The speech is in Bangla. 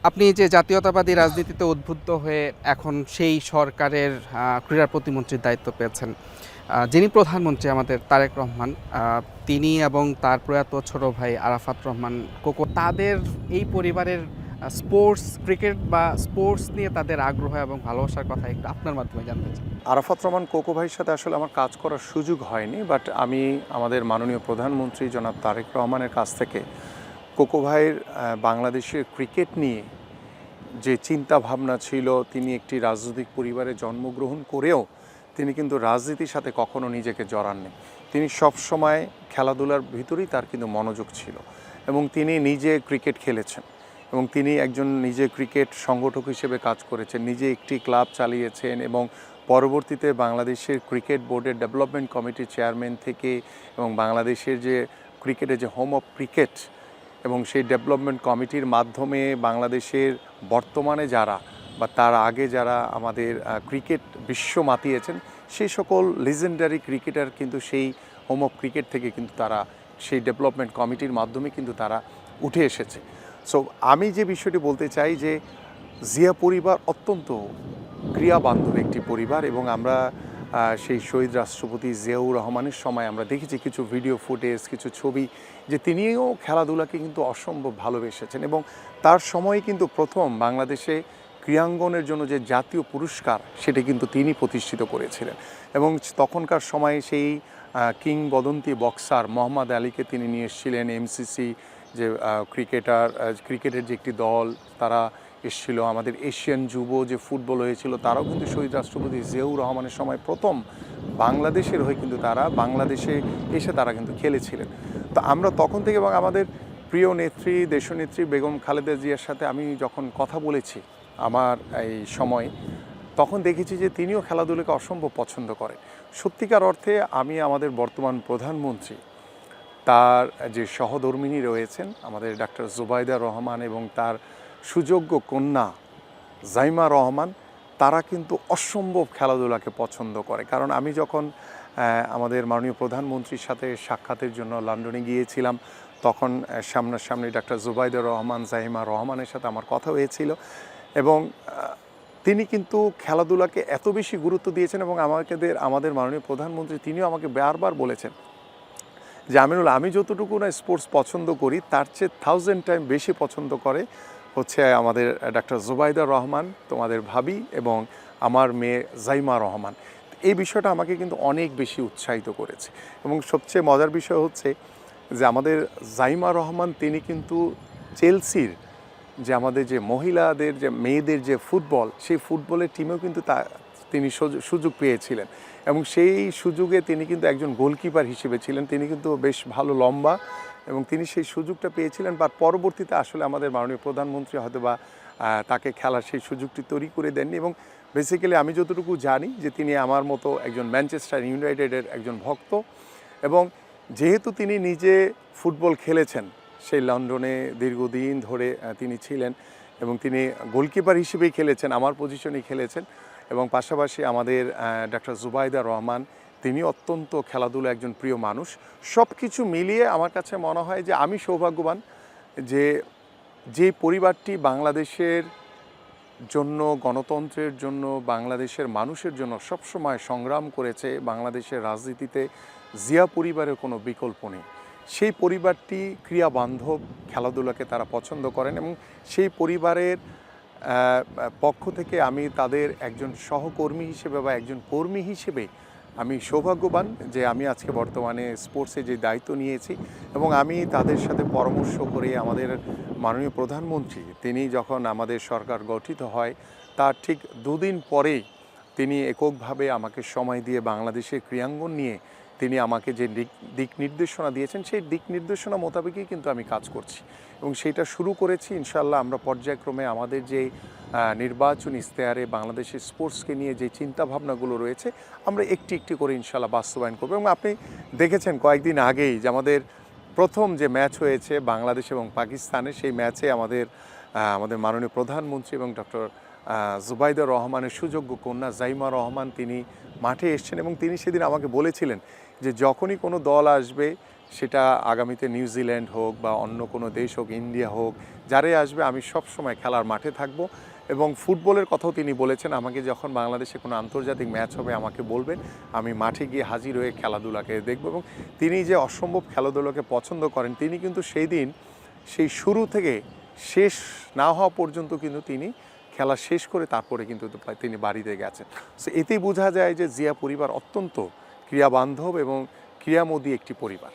আপনি যে জাতীয়তাবাদী রাজনীতিতে উদ্বুদ্ধ হয়ে এখন সেই সরকারের ক্রীড়া প্রতিমন্ত্রীর দায়িত্ব পেয়েছেন। যিনি প্রধানমন্ত্রী আমাদের তারেক রহমান, তিনি এবং তার প্রয়াত ছোট ভাই আরাফাত রহমান কোকো, তাদের এই পরিবারের স্পোর্টস, ক্রিকেট বা স্পোর্টস নিয়ে তাদের আগ্রহ এবং ভালোবাসার কথা একটু আপনার মাধ্যমে জানতে চাই। আরাফাত রহমান কোকো ভাইয়ের সাথে আসলে আমার কাজ করার সুযোগ হয়নি, বাট আমি আমাদের মাননীয় প্রধানমন্ত্রী জনাব তারেক রহমানের কাছ থেকে কোকো ভাইয়ের বাংলাদেশের ক্রিকেট নিয়ে যে চিন্তা ভাবনা ছিল, তিনি একটি রাজনৈতিক পরিবারে জন্মগ্রহণ করেও তিনি কিন্তু রাজনীতির সাথে কখনো নিজেকে জড়াননি। তিনি সবসময় খেলাধুলার ভিতরেই তার কিন্তু মনোযোগ ছিল এবং তিনি নিজে ক্রিকেট খেলেছেন এবং তিনি একজন নিজে ক্রিকেট সংগঠক হিসেবে কাজ করেছেন, নিজে একটি ক্লাব চালিয়েছেন এবং পরবর্তীতে বাংলাদেশের ক্রিকেট বোর্ডের ডেভেলপমেন্ট কমিটির চেয়ারম্যান থেকে এবং বাংলাদেশের যে ক্রিকেটের যে হোম অফ ক্রিকেট এবং সেই ডেভেলপমেন্ট কমিটির মাধ্যমে বাংলাদেশের বর্তমানে যারা বা তার আগে যারা আমাদের ক্রিকেট বিশ্ব মাতিয়েছেন সেই সকল লিজেন্ডারি ক্রিকেটার কিন্তু সেই হোম অফ ক্রিকেট থেকে কিন্তু তারা সেই ডেভেলপমেন্ট কমিটির মাধ্যমে কিন্তু তারা উঠে এসেছে। সো আমি যে বিষয়টি বলতে চাই যে জিয়া পরিবার অত্যন্ত ক্রিয়াবান্ধব একটি পরিবার এবং আমরা সেই শহীদ রাষ্ট্রপতি জিয়াউর রহমানের সময় আমরা দেখেছি কিছু ভিডিও ফুটেজ, কিছু ছবি, যে তিনিও খেলাধুলাকে কিন্তু অসম্ভব ভালোবেসেছেন এবং তার সময়ে কিন্তু প্রথম বাংলাদেশে ক্রীড়াঙ্গনের জন্য যে জাতীয় পুরস্কার সেটা কিন্তু তিনি প্রতিষ্ঠিত করেছিলেন এবং তখনকার সময়ে সেই কিংবদন্তি বক্সার মোহাম্মদ আলীকে তিনি নিয়ে এসেছিলেন। এমসিসি যে ক্রিকেটের যে একটি দল তারা এসেছিল, আমাদের এশিয়ান যুব যে ফুটবল হয়েছিল তারাও কিন্তু শহীদ রাষ্ট্রপতি জিয়াউর রহমানের সময় প্রথম বাংলাদেশের হয়ে কিন্তু তারা বাংলাদেশে এসে তারা কিন্তু খেলেছিলেন। তো আমরা তখন থেকে এবং আমাদের প্রিয় নেত্রী দেশনেত্রী বেগম খালেদা জিয়ার সাথে আমি যখন কথা বলেছি আমার এই সময়, তখন দেখেছি যে তিনিও খেলাধুলাকে অসম্ভব পছন্দ করেন। সত্যিকার অর্থে আমি আমাদের বর্তমান প্রধানমন্ত্রী তার যে সহধর্মিণী রয়েছেন আমাদের ডাক্তার জুবাইদা রহমান এবং তার সুযোগ্য কন্যা জাইমা রহমান, তারা কিন্তু অসম্ভব খেলাধুলাকে পছন্দ করে। কারণ আমি যখন আমাদের মাননীয় প্রধানমন্ত্রীর সাথে সাক্ষাতের জন্য লন্ডনে গিয়েছিলাম তখন সামনাসামনি ডাক্তার জুবাইদা রহমান জাইমা রহমানের সাথে আমার কথা হয়েছিল এবং তিনি কিন্তু খেলাধুলাকে এত বেশি গুরুত্ব দিয়েছেন এবং আমাদের মাননীয় প্রধানমন্ত্রী তিনিও আমাকে বারবার বলেছেন যে আমিনুল, আমি যতটুকু না স্পোর্টস পছন্দ করি তার চেয়ে 1000 টাইম বেশি পছন্দ করে হচ্ছে আমাদের ডাক্তার জুবাইদা রহমান, তোমাদের ভাবি, এবং আমার মেয়ে জাইমা রহমান। এই বিষয়টা আমাকে কিন্তু অনেক বেশি উৎসাহিত করেছে এবং সবচেয়ে মজার বিষয় হচ্ছে যে আমাদের জাইমা রহমান তিনি কিন্তু চেলসির যে আমাদের যে মহিলাদের যে মেয়েদের যে ফুটবল সেই ফুটবলের টিমেও কিন্তু তিনি সুযোগ পেয়েছিলেন এবং সেই সুযোগে তিনি কিন্তু একজন গোলকিপার হিসেবে ছিলেন। তিনি কিন্তু বেশ ভালো লম্বা এবং তিনি সেই সুযোগটা পেয়েছিলেন, বা পরবর্তীতে আসলে আমাদের মাননীয় প্রধানমন্ত্রী হয়তো বা তাকে খেলার সেই সুযোগটি তৈরি করে দেননি এবং বেসিক্যালি আমি যতটুকু জানি যে তিনি আমার মতো একজন ম্যানচেস্টার ইউনাইটেডের একজন ভক্ত এবং যেহেতু তিনি নিজে ফুটবল খেলেছেন সেই লন্ডনে দীর্ঘদিন ধরে তিনি ছিলেন এবং তিনি গোলকিপার হিসেবেই খেলেছেন, আমার পজিশনেই খেলেছেন এবং পাশাপাশি আমাদের ডাক্তার জুবাইদা রহমান তিনি অত্যন্ত খেলাধুলা একজন প্রিয় মানুষ। সব কিছু মিলিয়ে আমার কাছে মনে হয় যে আমি সৌভাগ্যবান যে পরিবারটি বাংলাদেশের জন্য, গণতন্ত্রের জন্য, বাংলাদেশের মানুষের জন্য সবসময় সংগ্রাম করেছে। বাংলাদেশের রাজনীতিতে জিয়া পরিবারের কোনো বিকল্প নেই। সেই পরিবারটি ক্রিয়াবান্ধব, খেলাধুলাকে তারা পছন্দ করেন এবং সেই পরিবারের পক্ষ থেকে আমি তাদের একজন সহকর্মী হিসেবে বা একজন কর্মী হিসেবে আমি সৌভাগ্যবান যে আমি আজকে বর্তমানে স্পোর্টসে যে দায়িত্ব নিয়েছি এবং আমি তাদের সাথে পরামর্শ করে আমাদের মাননীয় প্রধানমন্ত্রী তিনি যখন আমাদের সরকার গঠিত হয় তার ঠিক 2 দিন পরেই তিনি এককভাবে আমাকে সময় দিয়ে বাংলাদেশের ক্রীড়াঙ্গন নিয়ে তিনি আমাকে যে দিক নির্দেশনা দিয়েছেন সেই দিক নির্দেশনা মোতাবেকই কিন্তু আমি কাজ করছি এবং সেটা শুরু করেছি। ইনশাআল্লাহ আমরা পর্যায়ক্রমে আমাদের যে নির্বাচন ইশতেহারে বাংলাদেশের স্পোর্টসকে নিয়ে যে চিন্তাভাবনাগুলো রয়েছে আমরা একটি একটি করে ইনশাআল্লাহ বাস্তবায়ন করব এবং আপনি দেখেছেন কয়েকদিন আগেই যে আমাদের প্রথম যে ম্যাচ হয়েছে বাংলাদেশ এবং পাকিস্তানে, সেই ম্যাচে আমাদের মাননীয় প্রধানমন্ত্রী এবং ডক্টর জুবাইদা রহমানের সুযোগ্য কন্যা জাইমা রহমান তিনি মাঠে এসেছেন এবং তিনি সেদিন আমাকে বলেছিলেন যে যখনই কোনো দল আসবে সেটা আগামীতে নিউজিল্যান্ড হোক বা অন্য কোনো দেশ হোক, ইন্ডিয়া হোক, যারাই আসবে আমি সব সময় খেলার মাঠে থাকব। এবং ফুটবলের কথাও তিনি বলেছেন, আমাকে যখন বাংলাদেশে কোনো আন্তর্জাতিক ম্যাচ হবে আমাকে বলবেন, আমি মাঠে গিয়ে হাজির হয়ে খেলাধুলাকে দেখব। এবং তিনি যে অসম্ভব খেলাধুলাকে পছন্দ করেন, তিনি কিন্তু সেই দিন সেই শুরু থেকে শেষ না হওয়া পর্যন্ত কিন্তু তিনি খেলা শেষ করে তারপরে কিন্তু তিনি বাড়িতে গেছেন। সো এতেই বোঝা যায় যে জিয়া পরিবার অত্যন্ত ক্রীড়াবান্ধব এবং ক্রীড়ামোদী একটি পরিবার।